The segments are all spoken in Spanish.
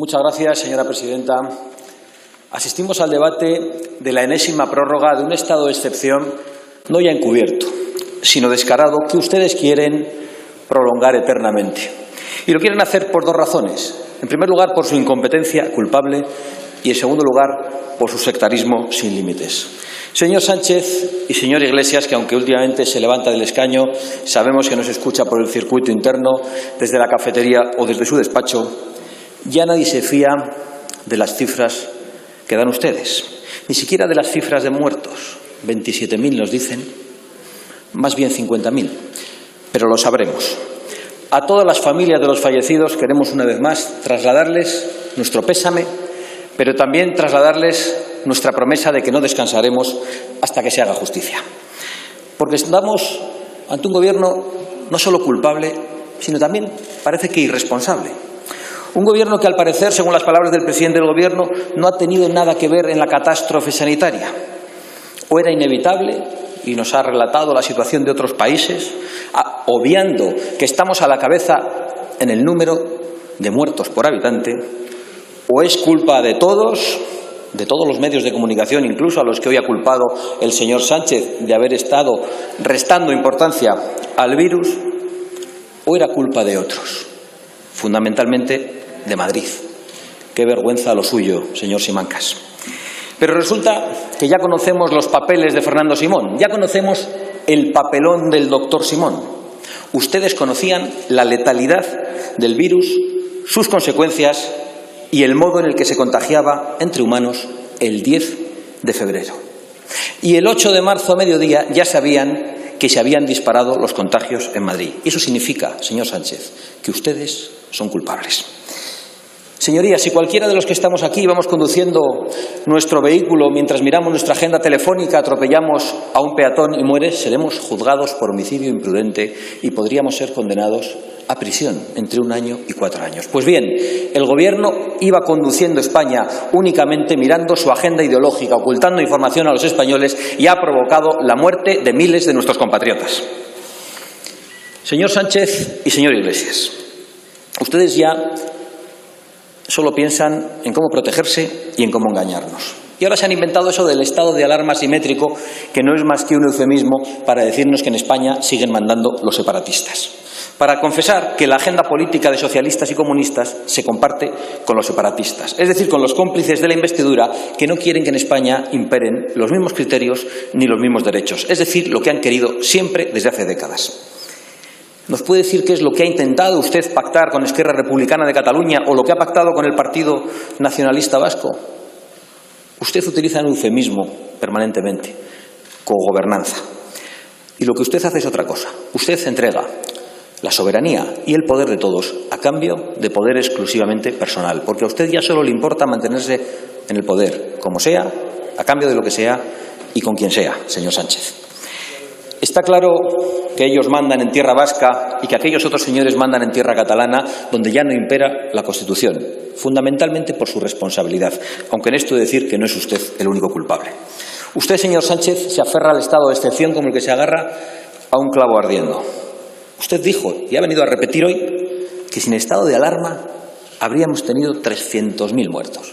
Muchas gracias, señora presidenta. Asistimos al debate de la enésima prórroga de un estado de excepción, no ya encubierto, sino descarado, que ustedes quieren prolongar eternamente. Y lo quieren hacer por dos razones. En primer lugar, por su incompetencia culpable y, en segundo lugar, por su sectarismo sin límites. Señor Sánchez y señor Iglesias, que aunque últimamente se levanta del escaño, sabemos que nos escucha por el circuito interno, desde la cafetería o desde su despacho, ya nadie se fía de las cifras que dan ustedes, ni siquiera de las cifras de muertos. 27.000 nos dicen, más bien 50.000, pero lo sabremos. A todas las familias de los fallecidos queremos una vez más trasladarles nuestro pésame, pero también trasladarles nuestra promesa de que no descansaremos hasta que se haga justicia. Porque estamos ante un gobierno no solo culpable, sino también parece que irresponsable. Un gobierno que, al parecer, según las palabras del presidente del Gobierno, no ha tenido nada que ver en la catástrofe sanitaria. O era inevitable, y nos ha relatado la situación de otros países, obviando que estamos a la cabeza en el número de muertos por habitante, o es culpa de todos los medios de comunicación, incluso a los que hoy ha culpado el señor Sánchez de haber estado restando importancia al virus, o era culpa de otros, fundamentalmente de Madrid. Qué vergüenza lo suyo, señor Simancas. Pero resulta que ya conocemos los papeles de Fernando Simón, ya conocemos el papelón del doctor Simón. Ustedes conocían la letalidad del virus, sus consecuencias y el modo en el que se contagiaba entre humanos el 10 de febrero. Y el 8 de marzo a mediodía ya sabían que se habían disparado los contagios en Madrid. Y eso significa, señor Sánchez, que ustedes son culpables. Señorías, si cualquiera de los que estamos aquí vamos conduciendo nuestro vehículo mientras miramos nuestra agenda telefónica, atropellamos a un peatón y muere, seremos juzgados por homicidio imprudente y podríamos ser condenados a prisión entre 1 año y 4 años. Pues bien, el Gobierno iba conduciendo España únicamente mirando su agenda ideológica, ocultando información a los españoles, y ha provocado la muerte de miles de nuestros compatriotas. Señor Sánchez y señor Iglesias, ustedes ya solo piensan en cómo protegerse y en cómo engañarnos. Y ahora se han inventado eso del estado de alarma asimétrico, que no es más que un eufemismo para decirnos que en España siguen mandando los separatistas. Para confesar que la agenda política de socialistas y comunistas se comparte con los separatistas, es decir, con los cómplices de la investidura que no quieren que en España imperen los mismos criterios ni los mismos derechos, es decir, lo que han querido siempre desde hace décadas. ¿Nos puede decir qué es lo que ha intentado usted pactar con Esquerra Republicana de Cataluña o lo que ha pactado con el Partido Nacionalista Vasco? Usted utiliza un eufemismo permanentemente, cogobernanza. Y lo que usted hace es otra cosa. Usted entrega la soberanía y el poder de todos a cambio de poder exclusivamente personal, porque a usted ya solo le importa mantenerse en el poder, como sea, a cambio de lo que sea y con quien sea, señor Sánchez. Está claro que ellos mandan en tierra vasca y que aquellos otros señores mandan en tierra catalana, donde ya no impera la Constitución, fundamentalmente por su responsabilidad, aunque en esto he de decir que no es usted el único culpable. Usted, señor Sánchez, se aferra al estado de excepción como el que se agarra a un clavo ardiendo. Usted dijo, y ha venido a repetir hoy, que sin estado de alarma habríamos tenido 300.000 muertos.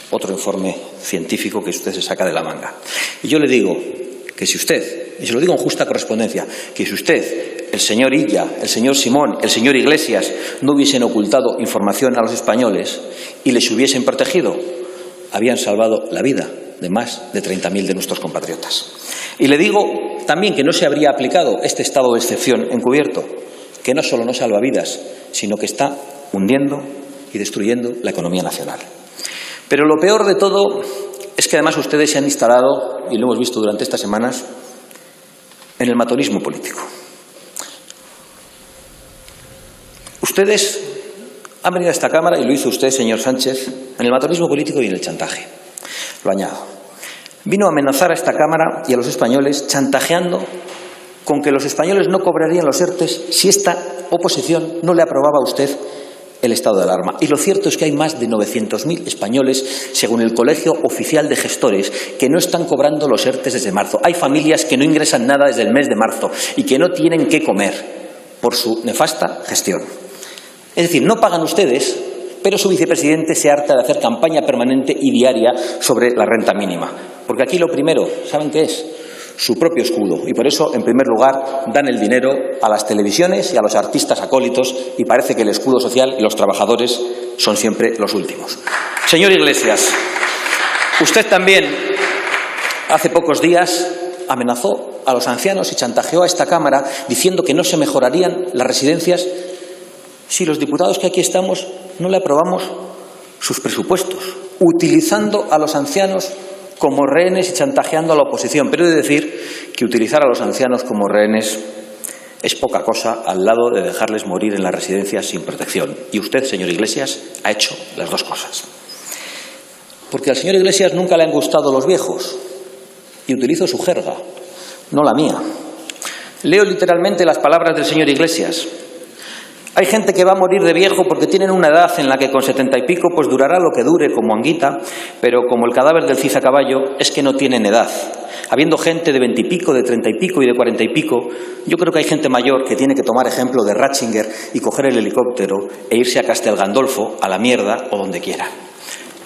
Otro informe científico que usted se saca de la manga. Y yo le digo que si usted, y se lo digo en justa correspondencia, que si usted, el señor Illa, el señor Simón, el señor Iglesias no hubiesen ocultado información a los españoles y les hubiesen protegido, habían salvado la vida de más de 30.000 de nuestros compatriotas. Y le digo también que no se habría aplicado este estado de excepción encubierto, que no solo no salva vidas, sino que está hundiendo y destruyendo la economía nacional. Pero lo peor de todo es que además ustedes se han instalado, y lo hemos visto durante estas semanas, en el matonismo político. Ustedes han venido a esta Cámara, y lo hizo usted, señor Sánchez, en el matonismo político y en el chantaje. Lo añado. Vino a amenazar a esta Cámara y a los españoles chantajeando con que los españoles no cobrarían los ERTES si esta oposición no le aprobaba a usted el estado de alarma. Y lo cierto es que hay más de 900.000 españoles, según el Colegio Oficial de Gestores, que no están cobrando los ERTES desde marzo. Hay familias que no ingresan nada desde el mes de marzo y que no tienen qué comer por su nefasta gestión. Es decir, no pagan ustedes pero su vicepresidente se harta de hacer campaña permanente y diaria sobre la renta mínima. Porque aquí lo primero, ¿saben qué es? Su propio escudo. Y por eso, en primer lugar, dan el dinero a las televisiones y a los artistas acólitos y parece que el escudo social y los trabajadores son siempre los últimos. Señor Iglesias, usted también hace pocos días amenazó a los ancianos y chantajeó a esta Cámara diciendo que no se mejorarían las residencias si los diputados que aquí estamos no le aprobamos sus presupuestos, utilizando a los ancianos como rehenes y chantajeando a la oposición. Pero he de decir que utilizar a los ancianos como rehenes es poca cosa al lado de dejarles morir en las residencias sin protección. Y usted, señor Iglesias, ha hecho las dos cosas. Porque al señor Iglesias nunca le han gustado los viejos. Y utilizo su jerga, no la mía. Leo literalmente las palabras del señor Iglesias. Hay gente que va a morir de viejo porque tienen una edad en la que con 70 y pico pues durará lo que dure como Anguita, pero como el cadáver del Cid a caballo es que no tienen edad. Habiendo gente de 20 y pico, de 30 y pico y de 40 y pico, yo creo que hay gente mayor que tiene que tomar ejemplo de Ratzinger y coger el helicóptero e irse a Castel Gandolfo, a la mierda o donde quiera.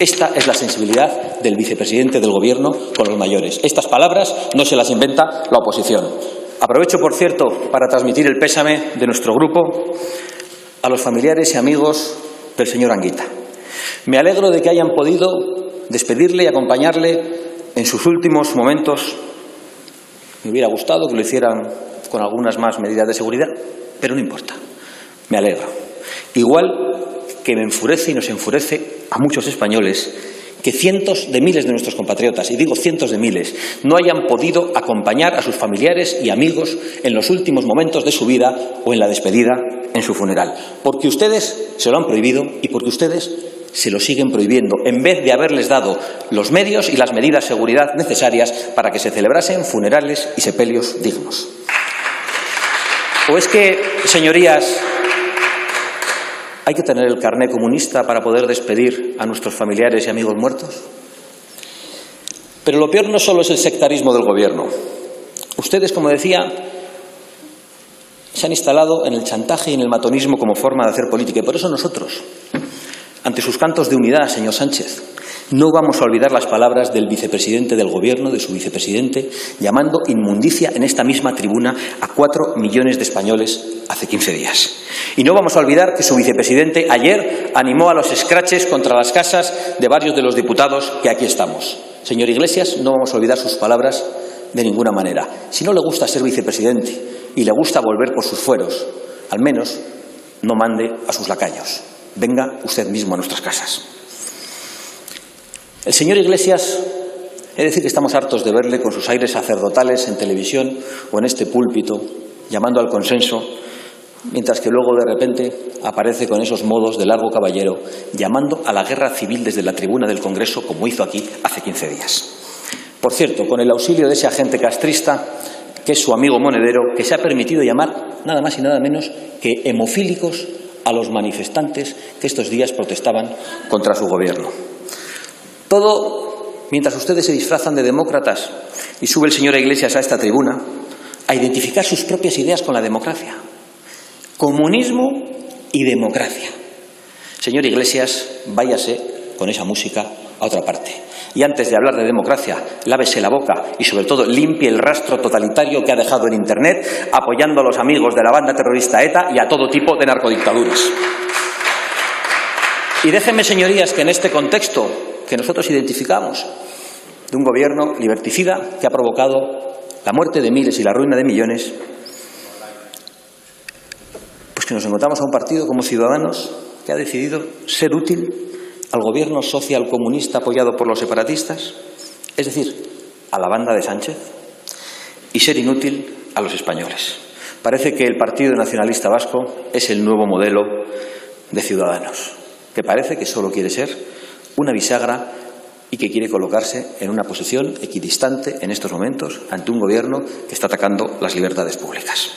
Esta es la sensibilidad del vicepresidente del Gobierno con los mayores. Estas palabras no se las inventa la oposición. Aprovecho, por cierto, para transmitir el pésame de nuestro grupo a los familiares y amigos del señor Anguita. Me alegro de que hayan podido despedirle y acompañarle en sus últimos momentos. Me hubiera gustado que lo hicieran con algunas más medidas de seguridad, pero no importa. Me alegro. Igual que me enfurece y nos enfurece a muchos españoles que cientos de miles de nuestros compatriotas, y digo cientos de miles, no hayan podido acompañar a sus familiares y amigos en los últimos momentos de su vida o en la despedida en su funeral. Porque ustedes se lo han prohibido y porque ustedes se lo siguen prohibiendo, en vez de haberles dado los medios y las medidas de seguridad necesarias para que se celebrasen funerales y sepelios dignos. ¿O es que, señorías, hay que tener el carné comunista para poder despedir a nuestros familiares y amigos muertos? Pero lo peor no solo es el sectarismo del Gobierno. Ustedes, como decía, se han instalado en el chantaje y en el matonismo como forma de hacer política. Y por eso nosotros, ante sus cantos de unidad, señor Sánchez, no vamos a olvidar las palabras del vicepresidente del Gobierno, de su vicepresidente, llamando inmundicia en esta misma tribuna a 4 millones de españoles hace 15 días. Y no vamos a olvidar que su vicepresidente ayer animó a los escraches contra las casas de varios de los diputados que aquí estamos. Señor Iglesias, no vamos a olvidar sus palabras de ninguna manera. Si no le gusta ser vicepresidente y le gusta volver por sus fueros, al menos no mande a sus lacayos. Venga usted mismo a nuestras casas. El señor Iglesias, he de decir que estamos hartos de verle con sus aires sacerdotales en televisión o en este púlpito, llamando al consenso, mientras que luego de repente aparece con esos modos de largo caballero, llamando a la guerra civil desde la tribuna del Congreso, como hizo aquí hace 15 días. Por cierto, con el auxilio de ese agente castrista, que es su amigo monedero, que se ha permitido llamar nada más y nada menos que hemofílicos a los manifestantes que estos días protestaban contra su gobierno. Todo mientras ustedes se disfrazan de demócratas y sube el señor Iglesias a esta tribuna a identificar sus propias ideas con la democracia. Comunismo y democracia. Señor Iglesias, váyase con esa música a otra parte. Y antes de hablar de democracia, lávese la boca y sobre todo limpie el rastro totalitario que ha dejado en Internet apoyando a los amigos de la banda terrorista ETA y a todo tipo de narcodictaduras. Y déjenme, señorías, que en este contexto que nosotros identificamos de un gobierno liberticida que ha provocado la muerte de miles y la ruina de millones, pues que nos encontramos a un partido como Ciudadanos que ha decidido ser útil al gobierno socialcomunista apoyado por los separatistas, es decir, a la banda de Sánchez, y ser inútil a los españoles. Parece que el Partido Nacionalista Vasco es el nuevo modelo de Ciudadanos, que parece que solo quiere ser una bisagra y que quiere colocarse en una posición equidistante en estos momentos ante un gobierno que está atacando las libertades públicas.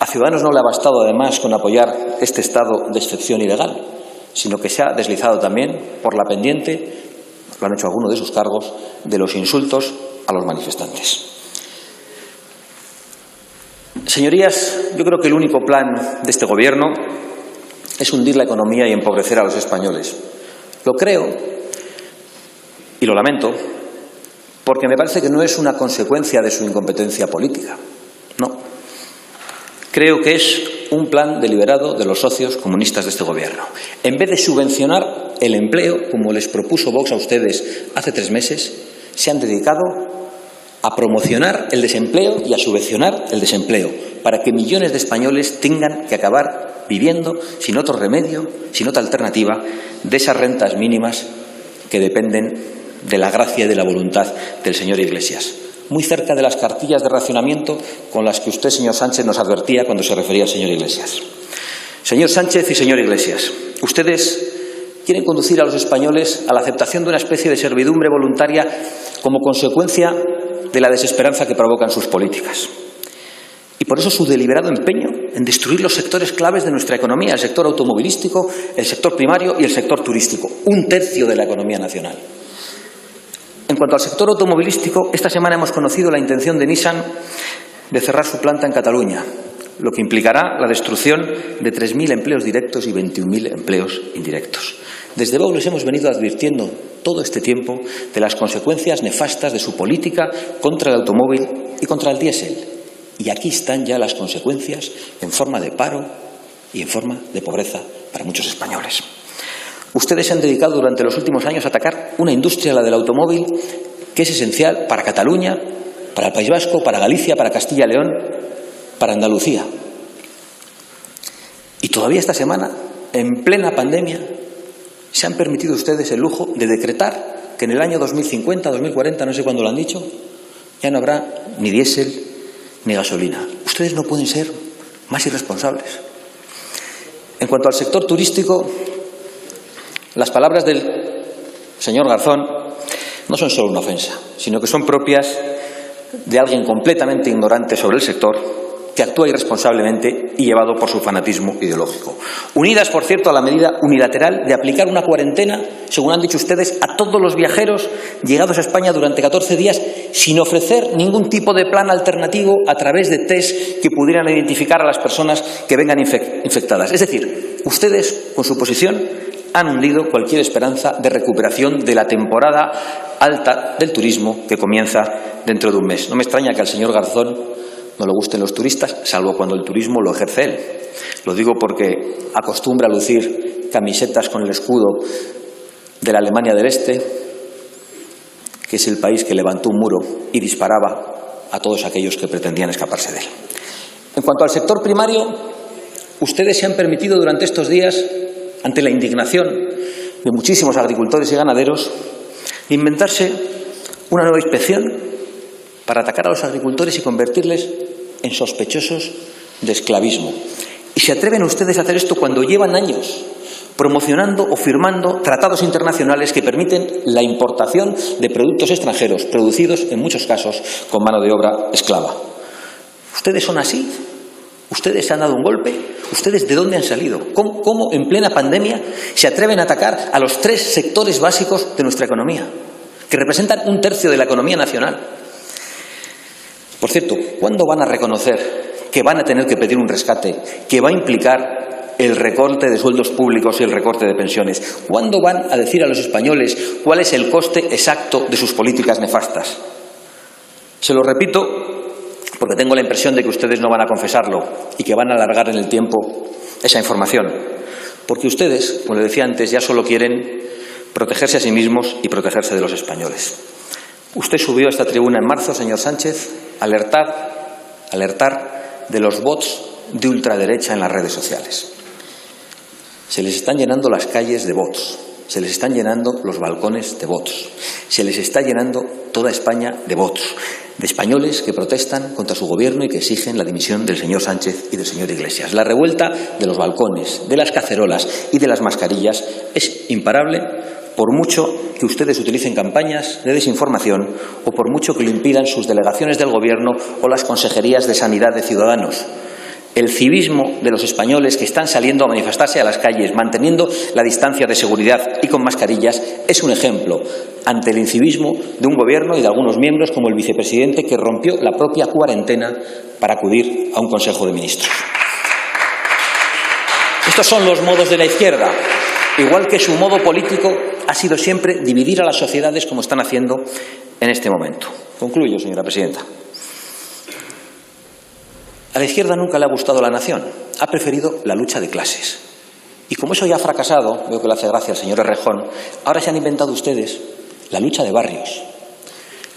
A Ciudadanos no le ha bastado además con apoyar este estado de excepción ilegal, sino que se ha deslizado también por la pendiente, lo han hecho algunos de sus cargos, de los insultos a los manifestantes. Señorías, yo creo que el único plan de este gobierno es hundir la economía y empobrecer a los españoles. Lo creo y lo lamento porque me parece que no es una consecuencia de su incompetencia política. No. Creo que es un plan deliberado de los socios comunistas de este Gobierno. En vez de subvencionar el empleo, como les propuso Vox a ustedes hace 3 meses, se han dedicado a promocionar el desempleo y a subvencionar el desempleo, para que millones de españoles tengan que acabar viviendo sin otro remedio, sin otra alternativa, de esas rentas mínimas que dependen de la gracia y de la voluntad del señor Iglesias. Muy cerca de las cartillas de racionamiento con las que usted, señor Sánchez, nos advertía cuando se refería al señor Iglesias. Señor Sánchez y señor Iglesias, ustedes quieren conducir a los españoles a la aceptación de una especie de servidumbre voluntaria como consecuencia de la desesperanza que provocan sus políticas. Y por eso su deliberado empeño en destruir los sectores claves de nuestra economía, el sector automovilístico, el sector primario y el sector turístico, 1/3 de la economía nacional. En cuanto al sector automovilístico, esta semana hemos conocido la intención de Nissan de cerrar su planta en Cataluña, lo que implicará la destrucción de 3.000 empleos directos y 21.000 empleos indirectos. Desde Vox les hemos venido advirtiendo todo este tiempo de las consecuencias nefastas de su política contra el automóvil y contra el diésel. Y aquí están ya las consecuencias en forma de paro y en forma de pobreza para muchos españoles. Ustedes se han dedicado durante los últimos años a atacar una industria, la del automóvil, que es esencial para Cataluña, para el País Vasco, para Galicia, para Castilla y León, para Andalucía. Y todavía esta semana, en plena pandemia, se han permitido ustedes el lujo de decretar que en el año 2050, 2040, no sé cuándo lo han dicho, ya no habrá ni diésel ni gasolina. Ustedes no pueden ser más irresponsables. En cuanto al sector turístico, las palabras del señor Garzón no son solo una ofensa, sino que son propias de alguien completamente ignorante sobre el sector, que actúa irresponsablemente y llevado por su fanatismo ideológico. Unidas, por cierto, a la medida unilateral de aplicar una cuarentena, según han dicho ustedes, a todos los viajeros llegados a España durante 14 días, sin ofrecer ningún tipo de plan alternativo a través de test que pudieran identificar a las personas que vengan infectadas. Es decir, ustedes, con su posición, han hundido cualquier esperanza de recuperación de la temporada alta del turismo que comienza dentro de un mes. No me extraña que al señor Garzón no le gusten los turistas, salvo cuando el turismo lo ejerce él. Lo digo porque acostumbra a lucir camisetas con el escudo de la Alemania del Este, que es el país que levantó un muro y disparaba a todos aquellos que pretendían escaparse de él. En cuanto al sector primario, ustedes se han permitido durante estos días, ante la indignación de muchísimos agricultores y ganaderos, inventarse una nueva inspección para atacar a los agricultores y convertirles en sospechosos de esclavismo. Y se atreven ustedes a hacer esto cuando llevan años promocionando o firmando tratados internacionales que permiten la importación de productos extranjeros, producidos en muchos casos con mano de obra esclava. ¿Ustedes son así? ¿Ustedes se han dado un golpe? ¿Ustedes de dónde han salido? ¿Cómo en plena pandemia se atreven a atacar a los 3 sectores básicos de nuestra economía, que representan 1/3 de la economía nacional? Por cierto, ¿cuándo van a reconocer que van a tener que pedir un rescate que va a implicar el recorte de sueldos públicos y el recorte de pensiones? ¿Cuándo van a decir a los españoles cuál es el coste exacto de sus políticas nefastas? Se lo repito porque tengo la impresión de que ustedes no van a confesarlo y que van a alargar en el tiempo esa información. Porque ustedes, como les decía antes, ya solo quieren protegerse a sí mismos y protegerse de los españoles. Usted subió a esta tribuna en marzo, señor Sánchez, a alertar de los bots de ultraderecha en las redes sociales. Se les están llenando las calles de bots, se les están llenando los balcones de bots, se les está llenando toda España de bots, de españoles que protestan contra su gobierno y que exigen la dimisión del señor Sánchez y del señor Iglesias. La revuelta de los balcones, de las cacerolas y de las mascarillas es imparable, por mucho que ustedes utilicen campañas de desinformación o por mucho que lo impidan sus delegaciones del Gobierno o las consejerías de Sanidad de Ciudadanos. El civismo de los españoles que están saliendo a manifestarse a las calles, manteniendo la distancia de seguridad y con mascarillas, es un ejemplo ante el incivismo de un Gobierno y de algunos miembros, como el vicepresidente, que rompió la propia cuarentena para acudir a un Consejo de Ministros. Estos son los modos de la izquierda, igual que su modo político ha sido siempre dividir a las sociedades como están haciendo en este momento. Concluyo, señora presidenta. A la izquierda nunca le ha gustado la nación, ha preferido la lucha de clases. Y como eso ya ha fracasado, veo que le hace gracia al señor Errejón, ahora se han inventado ustedes la lucha de barrios.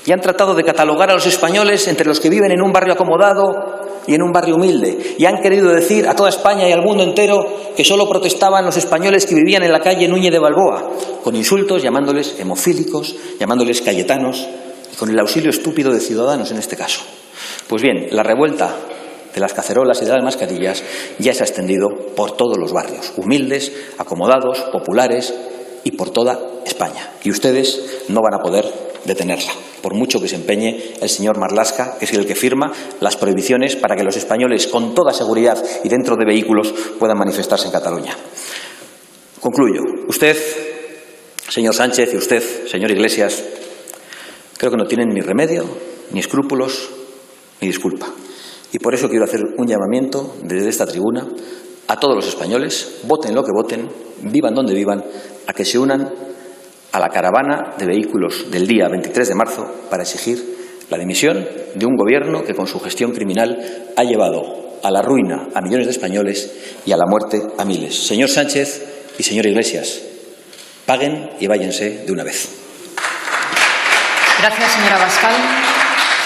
Y han tratado de catalogar a los españoles entre los que viven en un barrio acomodado y en un barrio humilde. Y han querido decir a toda España y al mundo entero que solo protestaban los españoles que vivían en la calle Núñez de Balboa, con insultos, llamándoles hemofílicos, llamándoles cayetanos, y con el auxilio estúpido de Ciudadanos en este caso. Pues bien, la revuelta de las cacerolas y de las mascarillas ya se ha extendido por todos los barrios, humildes, acomodados, populares y por toda España. Y ustedes no van a poder detenerla, por mucho que se empeñe el señor Marlaska, que es el que firma las prohibiciones para que los españoles con toda seguridad y dentro de vehículos puedan manifestarse en Cataluña. Concluyo. Usted, señor Sánchez, y usted, señor Iglesias, creo que no tienen ni remedio, ni escrúpulos, ni disculpa. Y por eso quiero hacer un llamamiento desde esta tribuna a todos los españoles, voten lo que voten, vivan donde vivan, a que se unan a la caravana de vehículos del día 23 de marzo para exigir la dimisión de un gobierno que con su gestión criminal ha llevado a la ruina a millones de españoles y a la muerte a miles. Señor Sánchez y señor Iglesias, paguen y váyanse de una vez. Gracias, señora Abascal.